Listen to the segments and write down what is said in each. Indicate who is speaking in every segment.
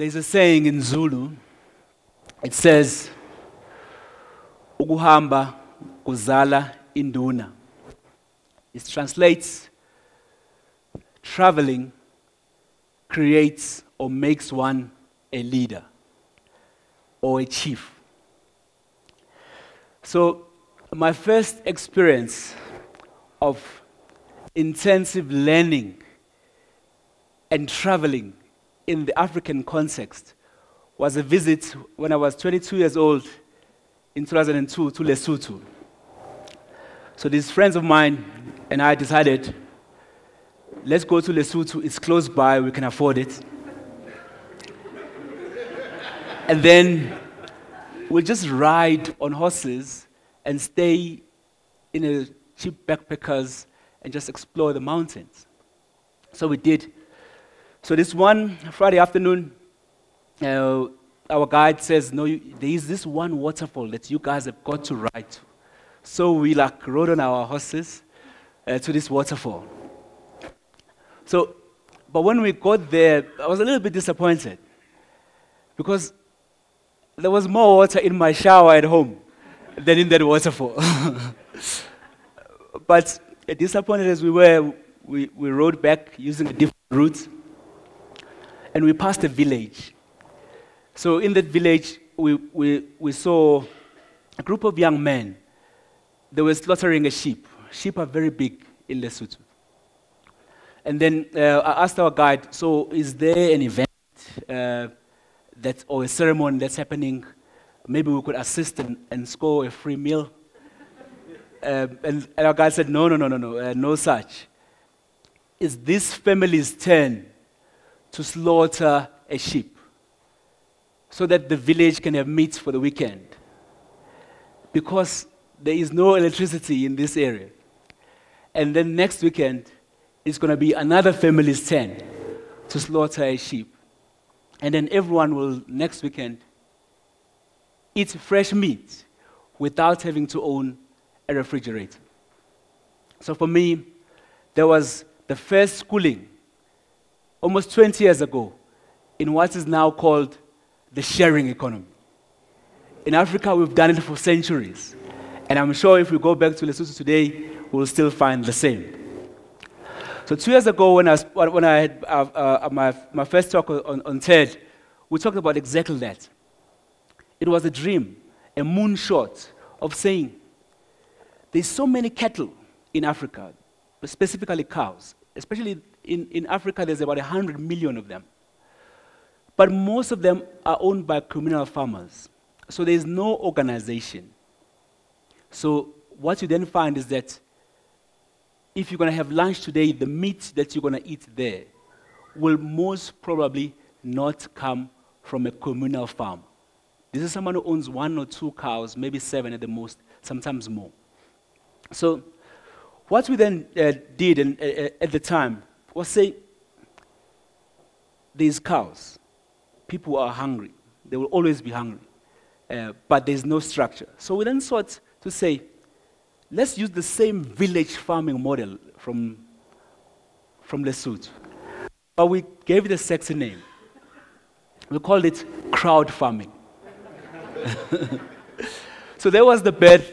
Speaker 1: There's a saying in Zulu. It says, "Ukuhamba kuzala induna." It translates, traveling creates or makes one a leader or a chief. So my first experience of intensive learning and traveling in the African context was a visit when I was 22 years old in 2002 to Lesotho. So these friends of mine and I decided, let's go to Lesotho, it's close by, we can afford it. And then we'll just ride on horses and stay in a cheap backpackers and just explore the mountains. So we did. So this one Friday afternoon, our guide says, no, there is this one waterfall that you guys have got to ride to. So we rode on our horses to this waterfall. So, but when we got there, I was a little bit disappointed because there was more water in my shower at home than in that waterfall. But disappointed as we were, we rode back using a different route. And we passed a village. So in that village, we saw a group of young men. They were slaughtering a sheep. Sheep are very big in Lesotho. And then I asked our guide, so is there an event or a ceremony that's happening? Maybe we could assist and score a free meal. And our guide said, no such. It's this family's turn to slaughter a sheep so that the village can have meat for the weekend. Because there is no electricity in this area. And then next weekend, it's going to be another family's turn to slaughter a sheep. And then everyone will, next weekend, eat fresh meat without having to own a refrigerator. So for me, there was the first schooling almost 20 years ago in what is now called the sharing economy. In Africa, we've done it for centuries. And I'm sure if we go back to Lesotho today, we'll still find the same. So 2 years ago, when I had my first talk on TED, we talked about exactly that. It was a dream, a moonshot of saying, there's so many cattle in Africa, specifically cows. Especially in Africa, there's about 100 million of them. But most of them are owned by communal farmers. So there's no organization. So what you then find is that if you're going to have lunch today, the meat that you're going to eat there will most probably not come from a communal farm. This is someone who owns 1 or 2 cows, maybe 7 at the most, sometimes more. So what we then did at the time was say, these cows, people are hungry. They will always be hungry. But there's no structure. So we then sought to say, let's use the same village farming model from Lesotho. But we gave it a sexy name. We called it crowd farming. So that was the birth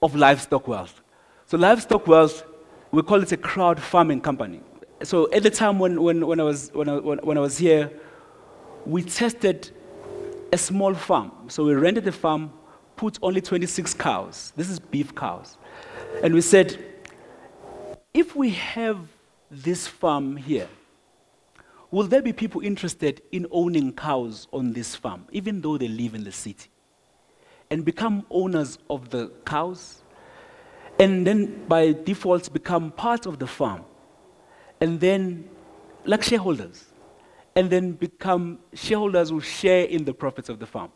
Speaker 1: of Livestock Wealth. So Livestock Wealth, we call it a crowd farming company. So at the time when I was here, we tested a small farm. So we rented a farm, put only 26 cows. This is beef cows. And we said, if we have this farm here, will there be people interested in owning cows on this farm, even though they live in the city, and become owners of the cows? And then by default become part of the farm, and then like shareholders, and then become shareholders who share in the profits of the farm.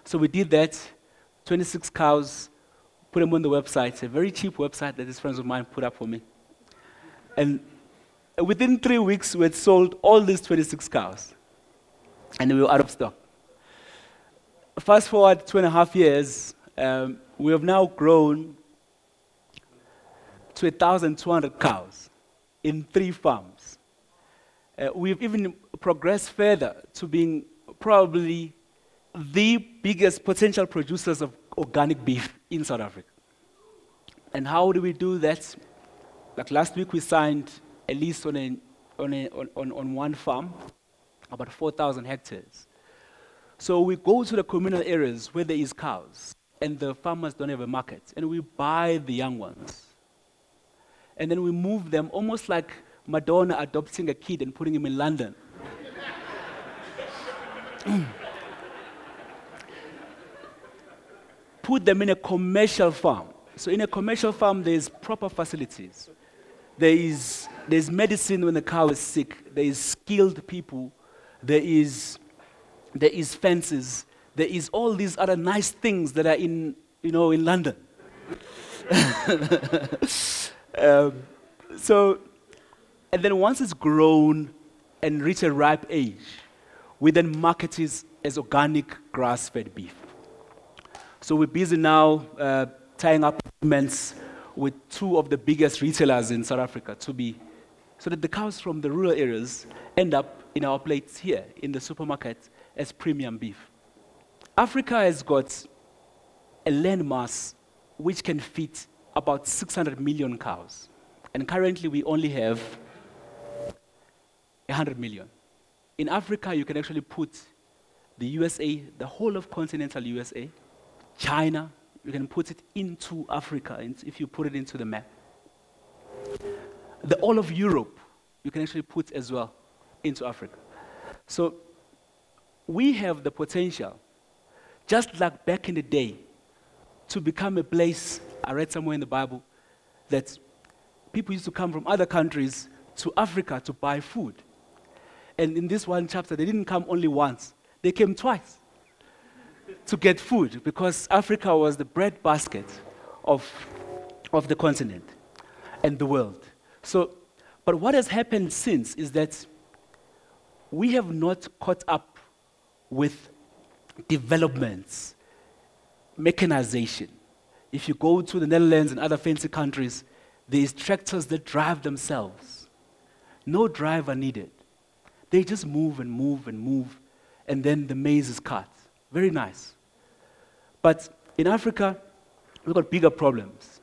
Speaker 1: So we did that, 26 cows, put them on the website, a very cheap website that these friends of mine put up for me. And within 3 weeks, we had sold all these 26 cows, and we were out of stock. Fast forward 2.5 years, we have now grown to 1,200 cows in 3 farms. We've even progressed further to being probably the biggest potential producers of organic beef in South Africa. And how do we do that? Like last week, we signed a lease on one farm, about 4,000 hectares. So we go to the communal areas where there is cows, and the farmers don't have a market, and we buy the young ones. And then we move them almost like Madonna adopting a kid and putting him in London. Put them in a commercial farm. So in a commercial farm, there's proper facilities. There's medicine when the cow is sick. There is skilled people. There is fences. There is all these other nice things that are in London. And then once it's grown and reach a ripe age, we then market it as organic grass-fed beef. So we're busy now tying up agreements with two of the biggest retailers in South Africa so that the cows from the rural areas end up in our plates here in the supermarket as premium beef. Africa has got a land mass which can fit about 600 million cows. And currently we only have 100 million. In Africa, you can actually put the USA, the whole of continental USA, China, you can put it into Africa if you put it into the map. The all of Europe, you can actually put as well into Africa. So we have the potential, just like back in the day, to become a place, I read somewhere in the Bible, that people used to come from other countries to Africa to buy food. And in this one chapter, they didn't come only once, they came twice to get food, because Africa was the breadbasket of the continent and the world. So, but what has happened since is that we have not caught up with developments, mechanization. If you go to the Netherlands and other fancy countries, there's tractors that drive themselves. No driver needed. They just move and move and move, and then the maize is cut. Very nice. But in Africa, we've got bigger problems.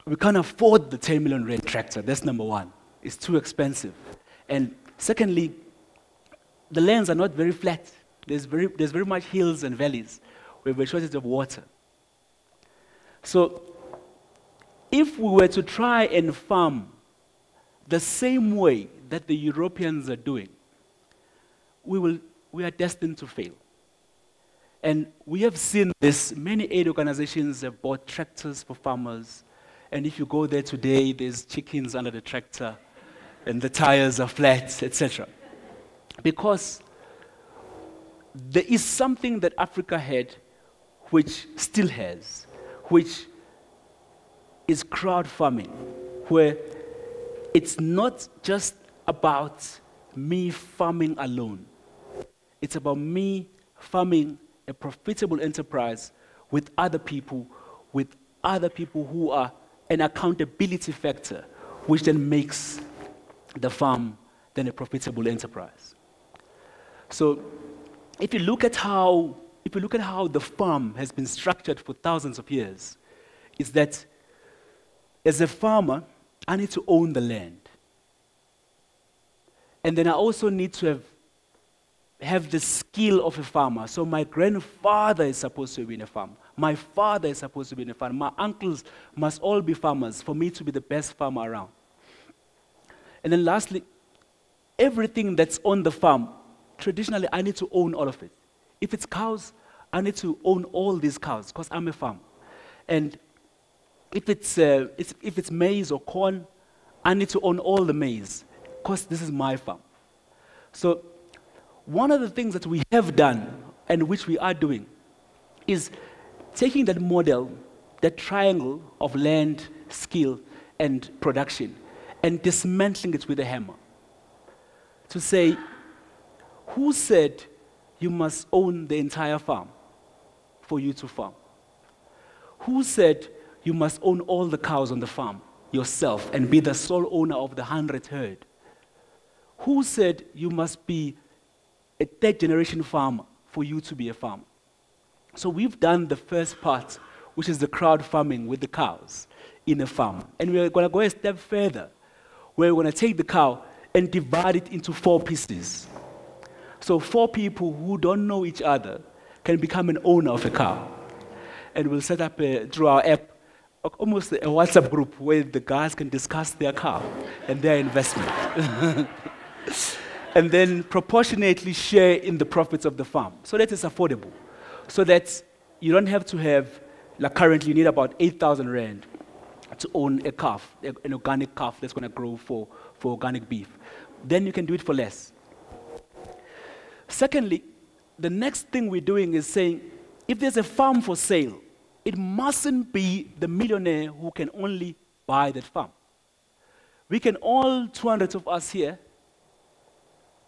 Speaker 1: We can't afford the 10 million rand tractor. That's number one. It's too expensive. And secondly, the lands are not very flat. There's very much hills and valleys. We have a shortage of water. So if we were to try and farm the same way that the Europeans are doing, we are destined to fail. And we have seen this. Many aid organizations have bought tractors for farmers. And if you go there today, there's chickens under the tractor, and the tires are flat, etc. Because there is something that Africa had, which still has, which is crowd farming, where it's not just about me farming alone. It's about me farming a profitable enterprise with other people who are an accountability factor, which then makes the farm then a profitable enterprise. So if you look at how the farm has been structured for thousands of years, is that as a farmer, I need to own the land. And then I also need to have the skill of a farmer. So my grandfather is supposed to be in a farm. My father is supposed to be in a farm. My uncles must all be farmers for me to be the best farmer around. And then lastly, everything that's on the farm, traditionally I need to own all of it. If it's cows, I need to own all these cows because I'm a farmer. And if it's maize or corn, I need to own all the maize because this is my farm. So one of the things that we have done and which we are doing is taking that model, that triangle of land, skill, and production, and dismantling it with a hammer. To say, who said you must own the entire farm for you to farm? Who said you must own all the cows on the farm yourself and be the sole owner of the 100 herd? Who said you must be a third-generation farmer for you to be a farmer? So we've done the first part, which is the crowd farming with the cows in a farm. And we're going to go a step further, where we're going to take the cow and divide it into 4 pieces. So 4 people who don't know each other can become an owner of a cow. And we'll set up, through our app, almost a WhatsApp group where the guys can discuss their cow and their investment. And then proportionately share in the profits of the farm, so that it's affordable. So that you don't have to have, like currently you need about 8,000 rand to own a calf, an organic calf that's going to grow for organic beef. Then you can do it for less. Secondly, the next thing we're doing is saying, if there's a farm for sale, it mustn't be the millionaire who can only buy that farm. We can all, 200 of us here,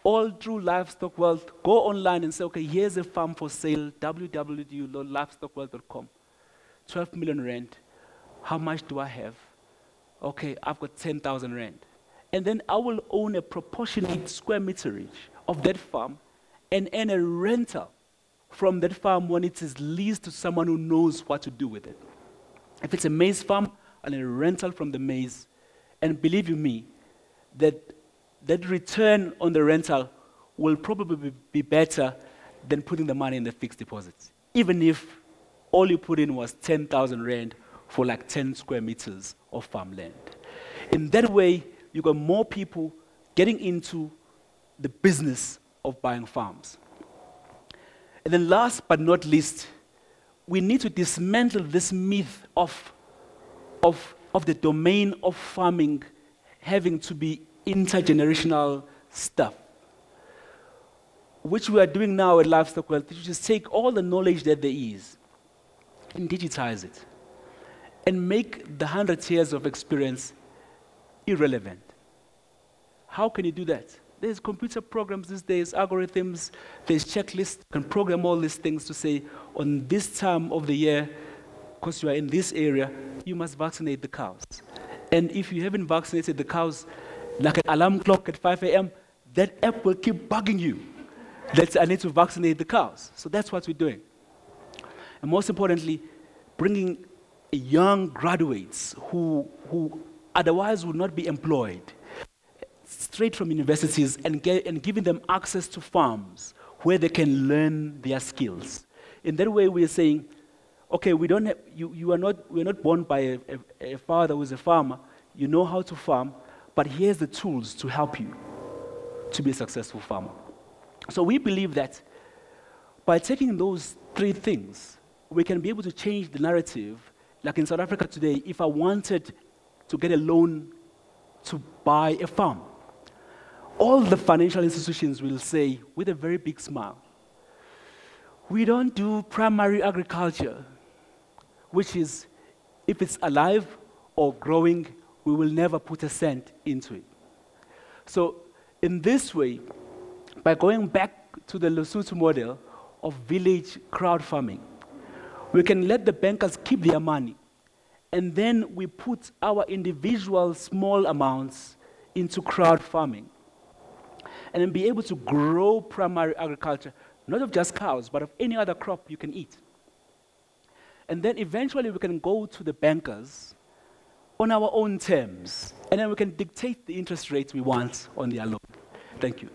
Speaker 1: all through Livestock Wealth, go online and say, okay, here's a farm for sale, www.livestockwealth.com, 12 million rand. How much do I have? Okay, I've got 10,000 rand. And then I will own a proportionate square meterage of that farm and earn a rental from that farm when it is leased to someone who knows what to do with it. If it's a maize farm, and a rental from the maize, and believe you me, that return on the rental will probably be better than putting the money in the fixed deposits, even if all you put in was 10,000 rand for like 10 square meters of farmland. In that way, you got more people getting into the business of buying farms. And then last but not least, we need to dismantle this myth of the domain of farming having to be intergenerational stuff, which we are doing now at Livestock Wealth, which is take all the knowledge that there is and digitize it and make the 100 years of experience irrelevant. How can you do that? There's computer programs these days, algorithms, there's checklists, you can program all these things to say, on this time of the year, because you are in this area, you must vaccinate the cows. And if you haven't vaccinated the cows, like an alarm clock at 5 a.m., that app will keep bugging you that I need to vaccinate the cows. So that's what we're doing. And most importantly, bringing young graduates who otherwise would not be employed straight from universities and giving them access to farms where they can learn their skills. In that way, we are saying, okay, we don't have, we're not born by a father who's a farmer. You know how to farm, but here's the tools to help you to be a successful farmer. So we believe that by taking those 3 things, we can be able to change the narrative. Like in South Africa today, if I wanted to get a loan to buy a farm, all the financial institutions will say, with a very big smile, we don't do primary agriculture, which is, if it's alive or growing, we will never put a cent into it. So in this way, by going back to the Lesotho model of village crowd farming, we can let the bankers keep their money, and then we put our individual small amounts into crowd farming, and then be able to grow primary agriculture, not of just cows, but of any other crop you can eat. And then eventually we can go to the bankers on our own terms, and then we can dictate the interest rates we want on their loan. Thank you.